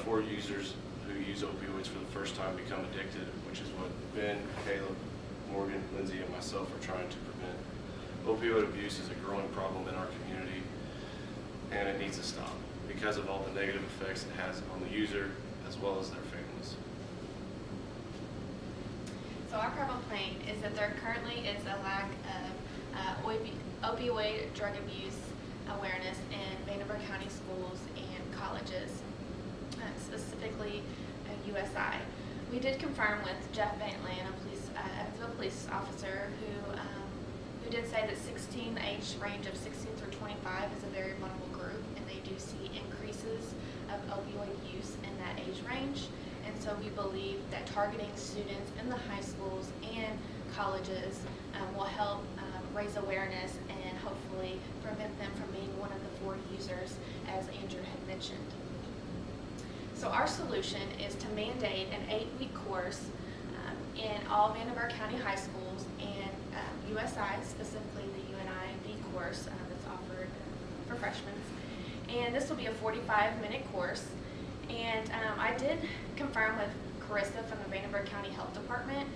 4 users who use opioids for the first time become addicted, which is what Ben, Kaleb, Morgan, Lindsey, and myself are trying to prevent. Opioid abuse is a growing problem in our community, and it needs to stop because of all the negative effects it has on the user as well as their families. So our complaint is that there currently is a lack of opioid drug abuse awareness in Vanderbilt County schools and colleges, specifically USI. We did confirm with Jeff Bantland, a police officer, who did say that the age range of 16 through 25 is a very vulnerable group, and they do see increases of opioid use in that age range. And so we believe that targeting students in the high schools and colleges will help raise awareness and hopefully prevent them from being one of the 4 users, as Andrew had mentioned. So our solution is to mandate an 8-week course in all Vanderbilt County high schools and USI, specifically the UNIV course that's offered for freshmen. And this will be a 45-minute course. And I did confirm with Carissa from the Vanderbilt County Health Department,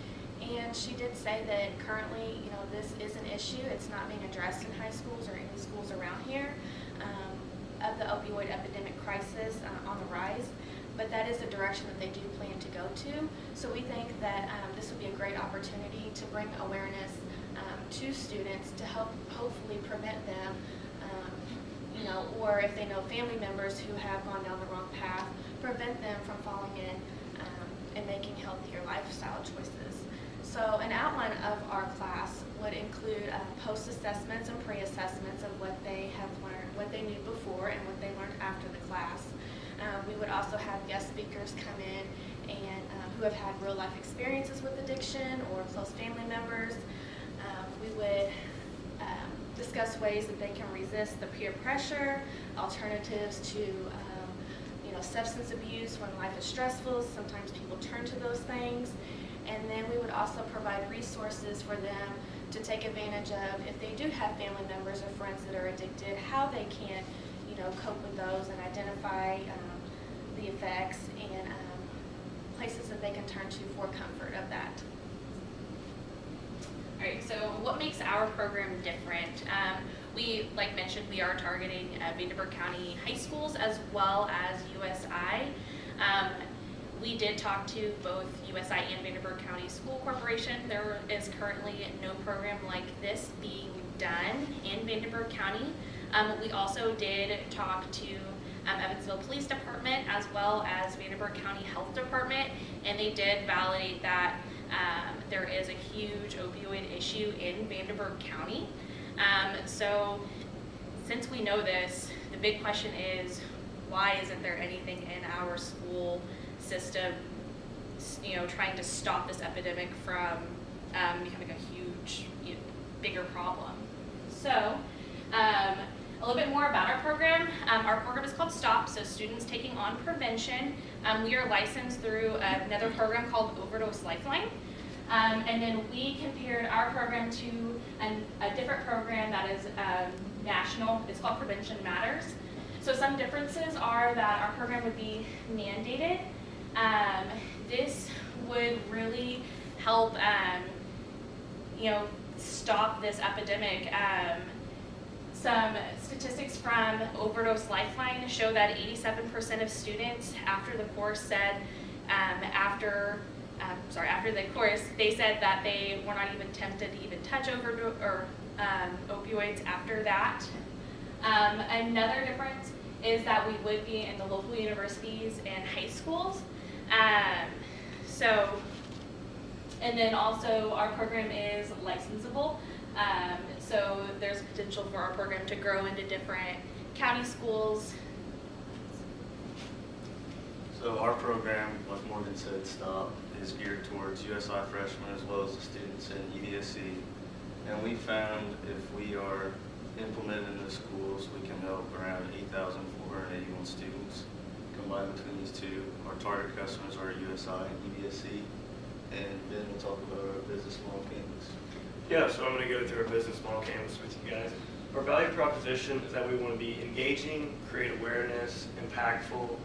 and she did say that currently, this is an issue. It's not being addressed in high schools or any schools around here of the opioid epidemic crisis on the rise. But that is the direction that they do plan to go to. So we think that this would be a great opportunity to bring awareness to students to help hopefully prevent them, or if they know family members who have gone down the wrong path, prevent them from falling in and making healthier lifestyle choices. So an outline of our class would include post-assessments and pre-assessments of what they have learned, what they knew before and what they learned after the class. We would also have guest speakers come in and who have had real life experiences with addiction or close family members. We would discuss ways that they can resist the peer pressure, alternatives to substance abuse when life is stressful. Sometimes people turn to those things. And then we would also provide resources for them to take advantage of if they do have family members or friends that are addicted, how they can cope with those and identify the effects and places that they can turn to for comfort of that. All right, so what makes our program different? We, like mentioned, we are targeting Vanderbilt County high schools as well as USI. We did talk to both USI and Vanderbilt County School Corporation. There is currently no program like this being done in Vanderbilt County. We also did talk to Evansville Police Department as well as Vanderbilt County Health Department, and they did validate that there is a huge opioid issue in Vanderbilt County. So since we know this, the big question is, why isn't there anything in our school system, trying to stop this epidemic from becoming a huge, bigger problem? So, a little bit more about our program. Our program is called STOP, so Students Taking on Prevention. We are licensed through another program called Overdose Lifeline. And then we compared our program to a different program that is national. It's called Prevention Matters. So some differences are that our program would be mandated. This would really help, stop this epidemic. Some statistics from Overdose Lifeline show that 87% of students after the course said after the course, they said that they were not even tempted to even touch opioids after that. Another difference is that we would be in the local universities and high schools. And then also our program is licensable. So there's potential for our program to grow into different county schools. So our program, like Morgan said, STOP, is geared towards USI freshmen as well as the students in EVSC. And we found if we are implemented in the schools, we can help around 8,481 students. Combined between these two, our target customers are USI and EVSC. And Ben will talk about our business model canvas. Yeah, so I'm going to go through our business model canvas with you guys. Our value proposition is that we want to be engaging, create awareness, impactful,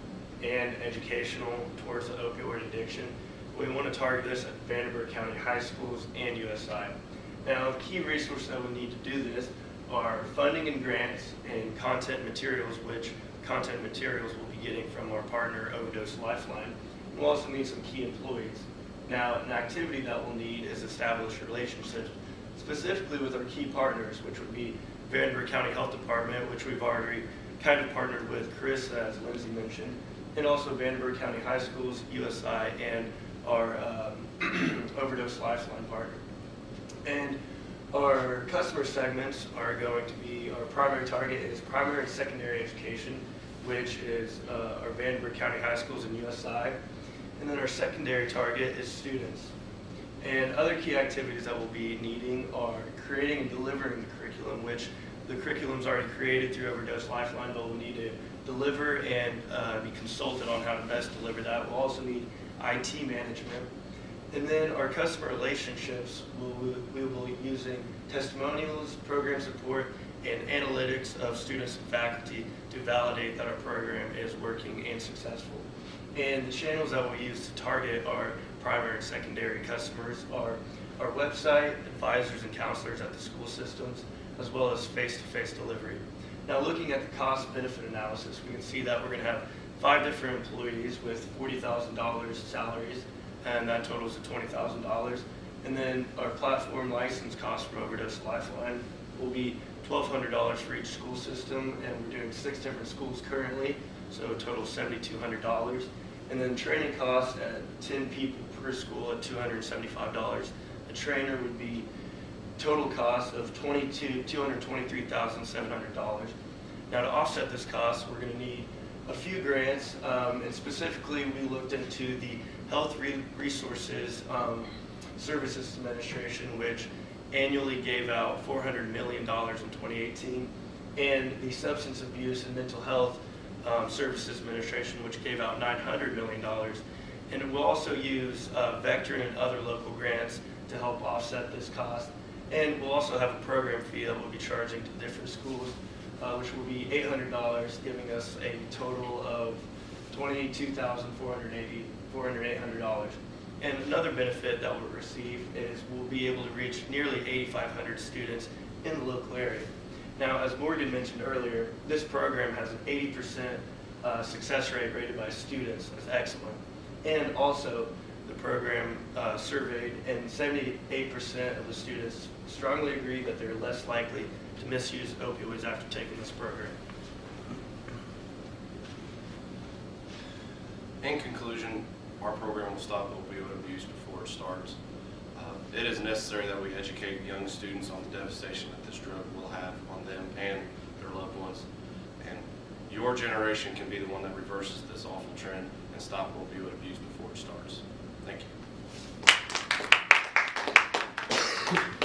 and educational towards the opioid addiction. We want to target this at Vanderbilt County high schools and USI. Now, the key resources that we need to do this are funding and grants and content materials, which content materials we'll be getting from our partner Overdose Lifeline. We'll also need some key employees. Now, an activity that we'll need is establish relationships, specifically with our key partners, which would be Vanderbilt County Health Department, which we've already kind of partnered with Chris, as Lindsey mentioned, and also Vanderbilt County High Schools, USI, and our Overdose Lifeline partner. And our customer segments are going to be, our primary target is primary and secondary education, which is our Vanderbilt County High Schools and USI. And then our secondary target is students. And other key activities that we'll be needing are creating and delivering the curriculum, which the curriculum's already created through Overdose Lifeline, but we'll need to deliver and be consulted on how to best deliver that. We'll also need IT management. And then our customer relationships, we will be using testimonials, program support, and analytics of students and faculty to validate that our program is working and successful. And the channels that we'll use to target our primary and secondary customers are our website, advisors and counselors at the school systems, as well as face-to-face delivery. Now, looking at the cost-benefit analysis, we can see that we're going to have 5 different employees with $40,000 salaries, and that totals to $20,000. And then our platform license cost from Overdose Lifeline will be $1,200 for each school system, and we're doing 6 different schools currently, so a total of $7,200. And then training costs at 10 people per school at $275. A trainer would be total cost of $223,700. Now, to offset this cost, we're going to need a few grants, and specifically we looked into the Health Resources Services Administration, which annually gave out $400 million in 2018, and the Substance Abuse and Mental Health Services Administration, which gave out $900 million. And we'll also use Vector and other local grants to help offset this cost. And we'll also have a program fee that we'll be charging to different schools, which will be $800, giving us a total of $22,800. And another benefit that we'll receive is we'll be able to reach nearly 8,500 students in the local area. Now, as Morgan mentioned earlier, this program has an 80% success rate rated by students as excellent. And also, the program surveyed, and 78% of the students strongly agree that they're less likely to misuse opioids after taking this program. In conclusion, our program will stop opioid abuse before it starts. It is necessary that we educate young students on the devastation that this drug will have on them and their loved ones. And your generation can be the one that reverses this awful trend and stop opioid abuse before it starts. Thank you.